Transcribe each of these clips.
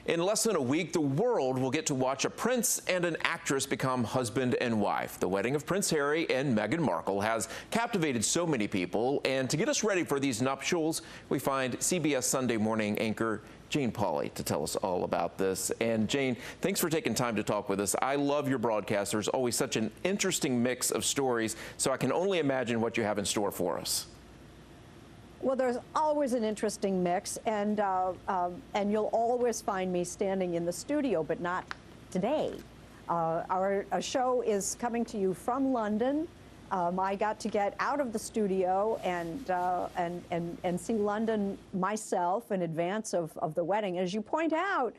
In less than a week, the world will get to watch a prince and an actress become husband and wife. The wedding of Prince Harry and Meghan Markle has captivated so many people, and to get us ready for these nuptials, we find CBS Sunday Morning anchor Jane Pauley to tell us all about this. And Jane, thanks for taking time to talk with us. I love your broadcast. There's always such an interesting mix of stories, so I can only imagine what you have in store for us. Well, there's always an interesting mix, and you'll always find me standing in the studio, but not today. Our show is coming to you from London. I got to get out of the studio and see London myself in advance of the wedding. As you point out,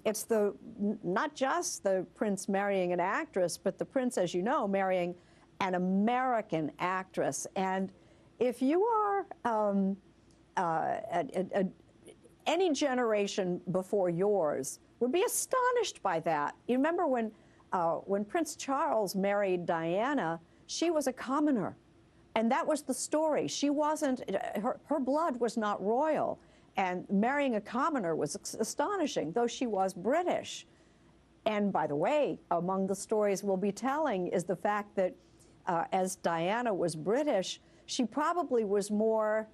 it's not just the prince marrying an actress, but the prince, as you know, marrying an American actress. And if you are any generation before yours would be astonished by that. You remember when Prince Charles married Diana, she was a commoner, and that was the story. She wasn't, her blood was not royal, and marrying a commoner was astonishing, though she was British. And by the way, among the stories we'll be telling is the fact that as Diana was British, she probably was more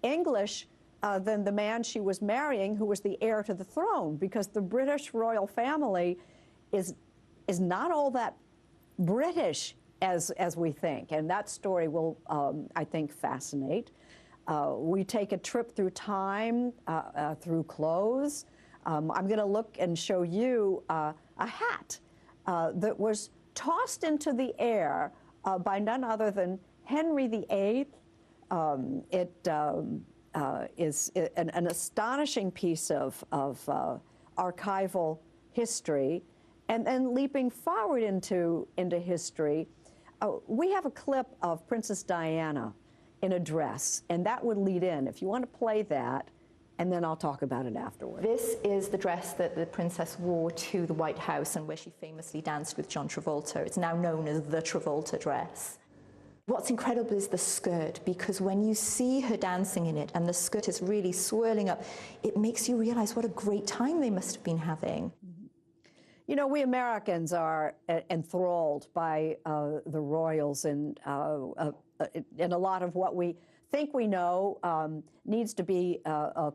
English than the man she was marrying, who was the heir to the throne, because the British royal family is not all that British as we think. And that story will, I think, fascinate. We take a trip through time, through clothes. I'm going to look and show you a hat that was tossed into the air by none other than Henry VIII. It is an astonishing piece of archival history. And then leaping forward into history, we have a clip of Princess Diana in a dress, and that would lead in. If you want to play that, and then I'll talk about it afterward. This is the dress that the princess wore to the White House and where she famously danced with John Travolta. It's now known as the Travolta dress. What's incredible is the skirt, because when you see her dancing in it and the skirt is really swirling up, it makes you realize what a great time they must have been having. You know, we Americans are enthralled by the royals, and a lot of what we think we know needs to be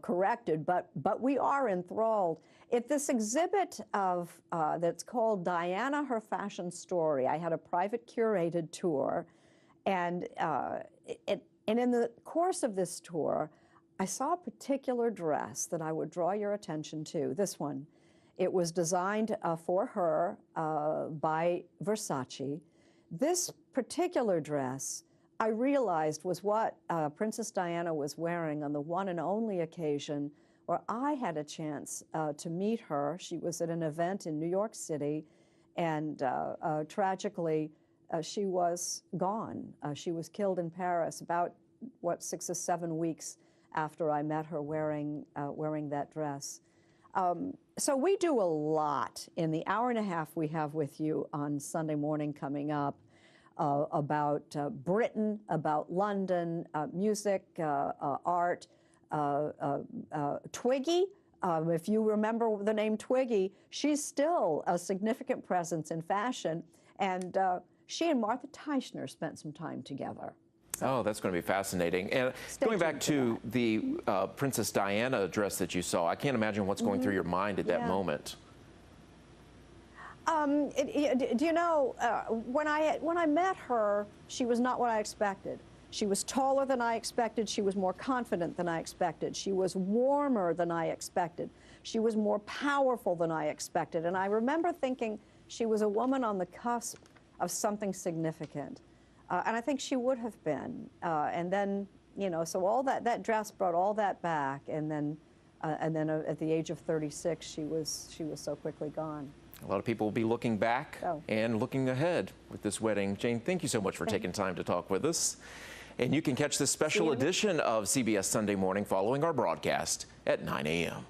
corrected, but we are enthralled. At this exhibit that's called Diana, Her Fashion Story, I had a private curated tour. And in the course of this tour, I saw a particular dress that I would draw your attention to, this one. It was designed for her by Versace. This particular dress, I realized, was what Princess Diana was wearing on the one and only occasion where I had a chance to meet her. She was at an event in New York City, and tragically, she was gone. She was killed in Paris about, 6 or 7 weeks after I met her wearing that dress. So we do a lot in the hour and a half we have with you on Sunday morning coming up about Britain, about London, music, art, Twiggy. If you remember the name Twiggy, she's still a significant presence in fashion, and she and Martha Teichner spent some time together. Oh, that's going to be fascinating. And going back to the Princess Diana dress that you saw, I can't imagine what's going through your mind at that moment. Do you know, when I met her, she was not what I expected. She was taller than I expected. She was more confident than I expected. She was warmer than I expected. She was more powerful than I expected. And I remember thinking she was a woman on the cusp of something significant. And I think she would have been. And then, you know, so all that dress brought all that back. And then at the age of 36, she was so quickly gone. A lot of people will be looking back and looking ahead with this wedding. Jane, thank you so much for taking time to talk with us. And you can catch this special edition of CBS Sunday Morning following our broadcast at 9 a.m.